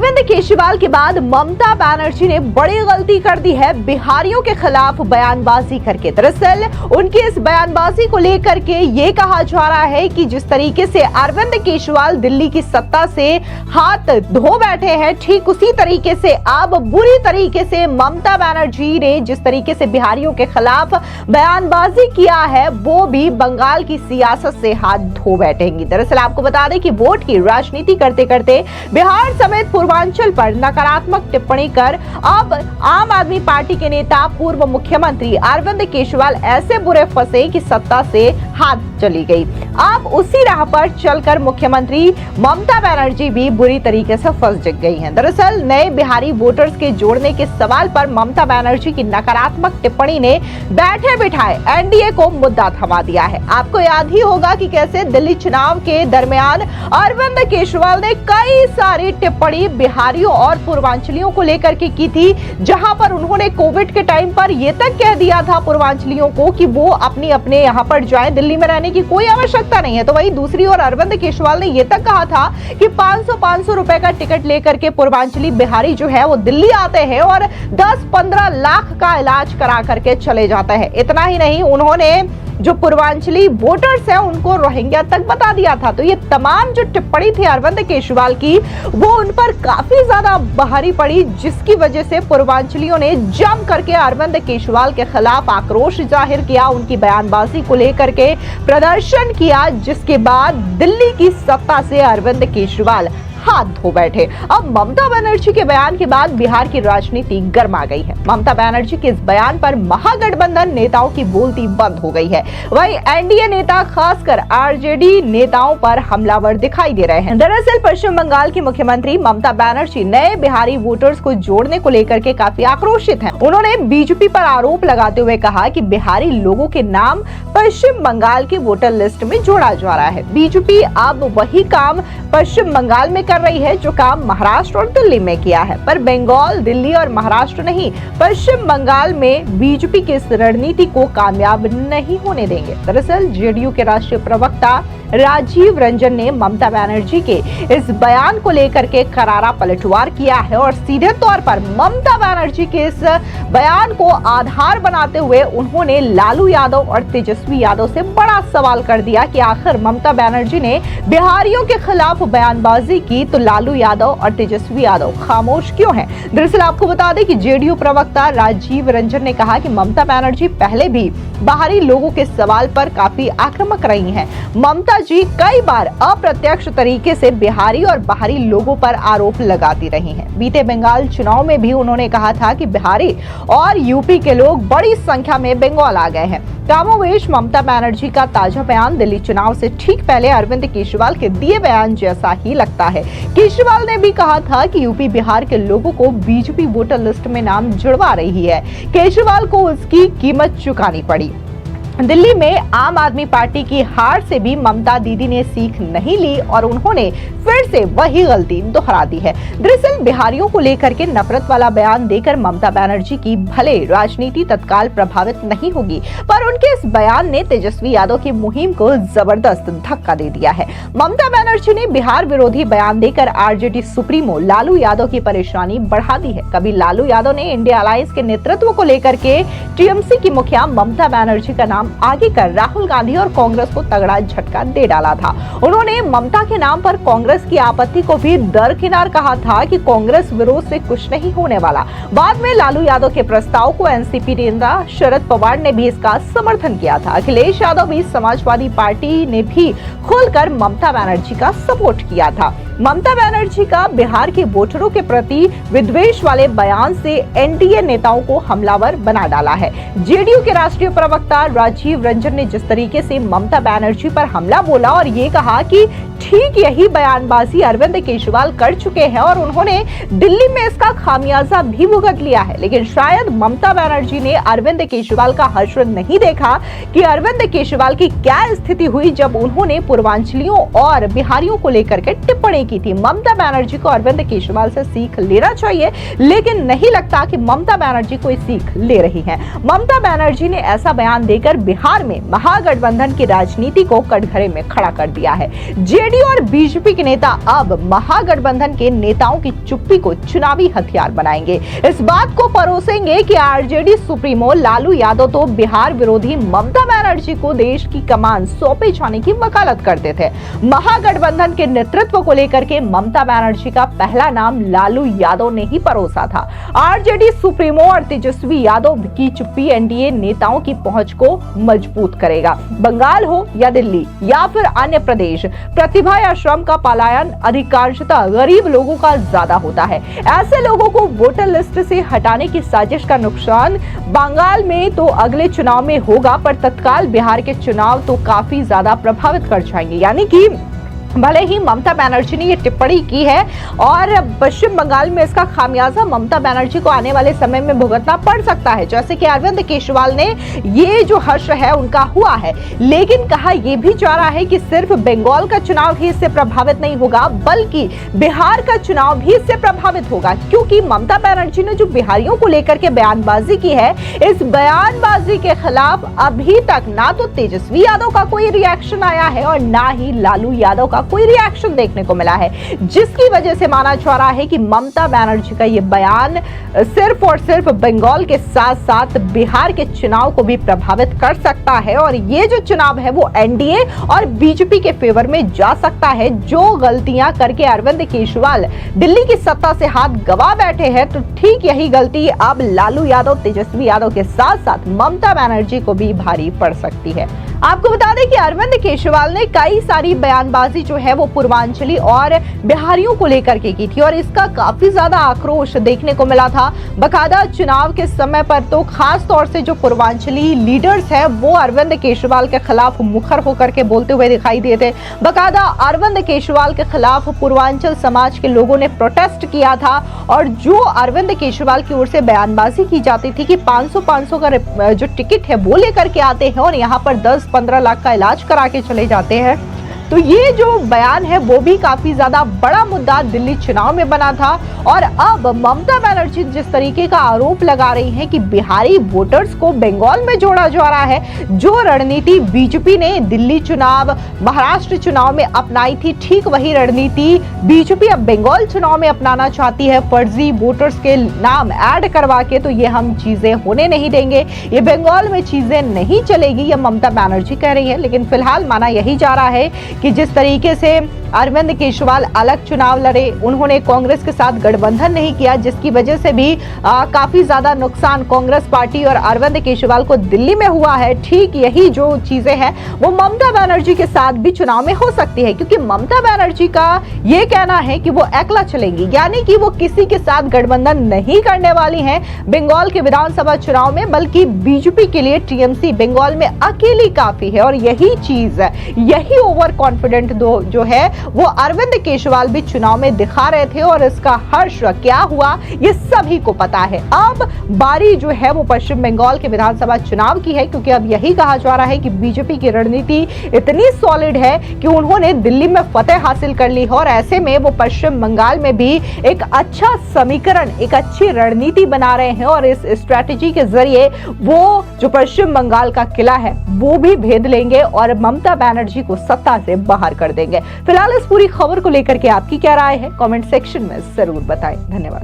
अरविंद केजरीवाल के बाद ममता बनर्जी ने बड़ी गलती कर दी है बिहारियों के खिलाफ बयानबाजी करके। दरअसल उनकी इस बयानबाजी को लेकर के ये कहा जा रहा है कि जिस तरीके से अरविंद केजरीवाल दिल्ली की सत्ता से हाथ धो बैठे हैं, ठीक उसी तरीके से अब बुरी तरीके से ममता बनर्जी ने जिस तरीके से बिहारियों के खिलाफ बयानबाजी किया है, वो भी बंगाल की सियासत से हाथ धो बैठेंगी। दरअसल आपको बता दें कि वोट की राजनीति करते करते बिहार समेत पूर्वांचल पर नकारात्मक टिप्पणी कर अब आम आदमी पार्टी के नेता पूर्व मुख्यमंत्री अरविंद केजरीवाल ऐसे बुरे फंसे कि सत्ता से हाथ चली गई। अब उसी राह पर चलकर मुख्यमंत्री ममता बनर्जी भी बुरी तरीके से फंस गई हैं। दरअसल नए बिहारी वोटर्स के जोड़ने के सवाल पर ममता बनर्जी की नकारात्मक टिप्पणी ने बैठे बिठाए एनडीए को मुद्दा थमा दिया है। आपको याद ही होगा कि कैसे दिल्ली चुनाव के दरमियान अरविंद केजरीवाल ने कई सारी टिप्पणी बिहारियों और पूर्वांचलियों को लेकर के की थी, जहां पर उन्होंने कोविड के टाइम पर यह तक कह दिया था पूर्वांचलियों को कि वो अपने यहां पर जाएं, दिल्ली में रहने की कोई आवश्यकता नहीं है। तो वहीं दूसरी ओर अरविंद केजरीवाल ने यह तक कहा था कि 500 रुपए का टिकट लेकर के पूर्वांचली बिहारी जो है वो दिल्ली आते हैं और 10-15 लाख का इलाज करा करके चले जाते हैं। इतना ही नहीं, उन्होंने जो पूर्वांचली वोटर्स हैं उनको रोहिंग्या तक बता दिया था। तो ये तमाम जो टिप्पणी थी अरविंद केजरीवाल की, वो उन पर काफी ज्यादा भारी पड़ी, जिसकी वजह से पूर्वांचलियों ने जम करके अरविंद केजरीवाल के खिलाफ आक्रोश जाहिर किया, उनकी बयानबाजी को लेकर के प्रदर्शन किया, जिसके बाद दिल्ली की सत्ता से अरविंद केजरीवाल हाथ धो बैठे। अब ममता बनर्जी के बयान के बाद बिहार की राजनीति गर्मा गई है। ममता बनर्जी के इस बयान पर महागठबंधन नेताओं की बोलती बंद हो गई है। वहीं एनडीए नेता खासकर आरजेडी नेताओं पर हमलावर दिखाई दे रहे हैं। दरअसल पश्चिम बंगाल की मुख्यमंत्री ममता बनर्जी नए बिहारी वोटर्स को जोड़ने को लेकर के काफी आक्रोशित हैं। उन्होंने बीजेपी पर आरोप लगाते हुए कहा कि बिहारी लोगों के नाम पश्चिम बंगाल की वोटर लिस्ट में जोड़ा जा रहा है। बीजेपी अब वही काम पश्चिम बंगाल में कर रही है जो काम महाराष्ट्र और दिल्ली में किया है, पर बंगाल, दिल्ली और महाराष्ट्र नहीं, पश्चिम बंगाल में बीजेपी की इस रणनीति को कामयाब नहीं होने देंगे। दरअसल जेडीयू के राष्ट्रीय प्रवक्ता राजीव रंजन ने ममता बनर्जी के इस बयान को लेकर के करारा पलटवार किया है और सीधे तौर पर ममता बनर्जी के इस बयान को आधार बनाते हुए उन्होंने लालू यादव और तेजस्वी यादव से बड़ा सवाल कर दिया कि आखिर ममता बनर्जी ने बिहारियों के खिलाफ बयानबाजी की तो लालू यादव और तेजस्वी यादव खामोश क्यों हैं? दरअसल आपको बता दें कि जेडीयू प्रवक्ता राजीव रंजन ने कहा कि ममता बनर्जी पहले भी बाहरी लोगों के सवाल पर काफी आक्रामक रही हैं। ममता जी कई बार अप्रत्यक्ष तरीके से बिहारी और बाहरी लोगों पर आरोप लगाती रही हैं। बीते बंगाल चुनाव में भी उन्होंने कहा था कि बिहारी और यूपी के लोग बड़ी संख्या में बंगाल आ गए हैं। कामोवेश ममता बनर्जी का ताजा बयान दिल्ली चुनाव से ठीक पहले अरविंद केजरीवाल के दिए बयान जैसा ही लगता है। केजरीवाल ने भी कहा था कि यूपी बिहार के लोगों को बीजेपी वोटर लिस्ट में नाम जुड़वा रही है। केजरीवाल को उसकी कीमत चुकानी पड़ी। दिल्ली में आम आदमी पार्टी की हार से भी ममता दीदी ने सीख नहीं ली और उन्होंने फिर से वही गलती दोहरा दी है। दरअसल बिहारियों को लेकर के नफरत वाला बयान देकर ममता बनर्जी की भले राजनीति तत्काल प्रभावित नहीं होगी, पर उनके इस बयान ने तेजस्वी यादव की मुहिम को जबरदस्त धक्का दे दिया है। ममता बनर्जी ने बिहार विरोधी बयान देकर आरजेडी सुप्रीमो लालू यादव की परेशानी बढ़ा दी है। कभी लालू यादव ने इंडिया अलायंस के नेतृत्व को लेकर के टीएमसी की मुखिया ममता बनर्जी का आगे कर राहुल गांधी और कांग्रेस को तगड़ा झटका दे डाला था। उन्होंने ममता के नाम पर कांग्रेस की आपत्ति को भी दरकिनार कहा था कि कांग्रेस विरोध से कुछ नहीं होने वाला। बाद में लालू यादव के प्रस्ताव को एनसीपी नेता शरद पवार ने भी इसका समर्थन किया था। अखिलेश यादव भी समाजवादी पार्टी ने भी खुलकर ममता बनर्जी का सपोर्ट किया था। ममता बनर्जी का बिहार के वोटरों के प्रति विद्वेष वाले बयान से एनडीए नेताओं को हमलावर बना डाला है। जेडीयू के राष्ट्रीय प्रवक्ता राजीव रंजन ने जिस तरीके से ममता बनर्जी पर हमला बोला और ये कहा कि ठीक यही बयानबाजी अरविंद केजरीवाल कर चुके हैं और उन्होंने दिल्ली में इसका खामियाजा भी भुगत लिया है। लेकिन शायद ममता बनर्जी ने अरविंद केजरीवाल का हश्र नहीं देखा कि अरविंद केजरीवाल की क्या स्थिति हुई जब उन्होंने पूर्वांचलियों और बिहारियों को लेकर के टिप्पणी की थी। ममता बनर्जी को अरविंद केजरीवाल से सीख लेना चाहिए, लेकिन नहीं लगता कि ममता बनर्जी कोई सीख ले रही है। ममता बनर्जी ने ऐसा बयान देकर बिहार में महागठबंधन की राजनीति को कटघरे में खड़ा कर दिया है। जेडीयू और बीजेपी के नेता अब महागठबंधन के नेताओं की चुप्पी को चुनावी हथियार बनाएंगे। इस बात को परोसेंगे कि आरजेडी सुप्रीमो लालू यादव तो बिहार विरोधी ममता बनर्जी को देश की कमान सौंपे जाने की वकालत करते थे। महागठबंधन के नेतृत्व को लेकर के ममता बनर्जी का पहला नाम लालू यादव ने ही परोसा था। आरजेडी सुप्रीमो और तेजस्वी यादव की चुप्पी एनडीए नेताओं की पहुंच को मजबूत करेगा। बंगाल हो या दिल्ली या फिर अन्य प्रदेश, प्रतिभा या श्रम का पलायन अधिकांशतः गरीब लोगों का ज्यादा होता है। ऐसे लोगों को वोटर लिस्ट से हटाने की साजिश का नुकसान बंगाल में तो अगले चुनाव में होगा, पर तत्काल बिहार के चुनाव तो काफी ज्यादा प्रभावित कर जाएंगे। यानी कि भले ही ममता बनर्जी ने ये टिप्पणी की है और पश्चिम बंगाल में इसका खामियाजा ममता बनर्जी को आने वाले समय में भुगतना पड़ सकता है, जैसे कि अरविंद केजरीवाल ने ये जो हर्ष है उनका हुआ है। लेकिन कहा यह भी जा रहा है कि सिर्फ बंगाल का चुनाव ही इससे प्रभावित नहीं होगा, बल्कि बिहार का चुनाव भी इससे प्रभावित होगा, क्योंकि ममता बनर्जी ने जो बिहारियों को लेकर के बयानबाजी की है, इस बयानबाजी के खिलाफ अभी तक ना तो तेजस्वी यादव का कोई रिएक्शन आया है और ना ही लालू यादव का कोई रिएक्शन देखने को मिला है, जिसकी वजह से माना जा रहा है कि ममता बनर्जी का ये बयान सिर्फ और सिर्फ बंगाल के साथ साथ बिहार के चुनाव को भी प्रभावित कर सकता है और ये जो चुनाव है वो एनडीए और बीजेपी के फेवर में जा सकता है। जो गलतियां करके अरविंद केजरीवाल दिल्ली की सत्ता से हाथ गवा बैठे हैं, तो ठीक यही गलती अब लालू यादव, तेजस्वी यादव के साथ साथ ममता बनर्जी को भी भारी पड़ सकती है। आपको बता दें कि अरविंद केजरीवाल ने कई सारी बयानबाजी जो है वो पूर्वांचली और बिहारियों को लेकर के की थी और इसका काफी ज्यादा आक्रोश देखने को मिला था। बकायदा चुनाव के समय पर तो खास तौर से जो पूर्वांचली लीडर्स हैं वो अरविंद केजरीवाल के खिलाफ मुखर होकर के बोलते हुए दिखाई दिए थे। बकायदा अरविंद केजरीवाल के खिलाफ पूर्वांचल समाज के लोगों ने प्रोटेस्ट किया था और जो अरविंद केजरीवाल की ओर से बयानबाजी की जाती थी कि 500 का जो टिकट है वो लेकर के आते हैं और यहाँ पर 10-15 लाख का इलाज करा के चले जाते हैं, तो ये जो बयान है वो भी काफी ज्यादा बड़ा मुद्दा दिल्ली चुनाव में बना था। और अब ममता बनर्जी जिस तरीके का आरोप लगा रही है कि बिहारी वोटर्स को बंगाल में जोड़ा जा रहा है, जो रणनीति बीजेपी ने दिल्ली चुनाव, महाराष्ट्र चुनाव में अपनाई थी, ठीक वही रणनीति बीजेपी अब बंगाल चुनाव में अपनाना चाहती है, फर्जी वोटर्स के नाम ऐड करवा के। तो ये हम चीजें होने नहीं देंगे, ये बंगाल में चीजें नहीं चलेगी, ये ममता बनर्जी कह रही है। लेकिन फिलहाल माना यही जा रहा है कि जिस तरीके से अरविंद केजरीवाल अलग चुनाव लड़े, उन्होंने कांग्रेस के साथ गठबंधन नहीं किया, जिसकी वजह से भी काफी ज्यादा नुकसान कांग्रेस पार्टी और अरविंद केजरीवाल को दिल्ली में हुआ है। ठीक यही जो चीजें हैं वो ममता बनर्जी के साथ भी चुनाव में हो सकती है, क्योंकि ममता बनर्जी का ये कहना है कि वो अकेला चलेंगी, यानी कि वो किसी के साथ गठबंधन नहीं करने वाली हैं बंगाल के विधानसभा चुनाव में, बल्कि बीजेपी के लिए टीएमसी बंगाल में अकेली काफी है। और यही चीज, यही ओवर कॉन्फिडेंट जो है वो अरविंद केजरीवाल भी चुनाव में दिखा रहे थे और इसका हर्ष क्या हुआ ये सभी को पता है। अब बारी जो है वो पश्चिम बंगाल के विधानसभा चुनाव की है, क्योंकि अब यही कहा जा रहा है कि बीजेपी की रणनीति इतनी सॉलिड है कि उन्होंने दिल्ली में फतेह हासिल कर ली है और ऐसे में वो पश्चिम बंगाल में भी एक अच्छा समीकरण, एक अच्छी रणनीति बना रहे हैं और इस स्ट्रैटेजी के जरिए वो जो पश्चिम बंगाल का किला है वो भी भेद लेंगे और ममता बनर्जी को सत्ता से बाहर कर देंगे। फिलहाल इस पूरी खबर को लेकर के आपकी क्या राय है, कमेंट सेक्शन में जरूर बताएं। धन्यवाद।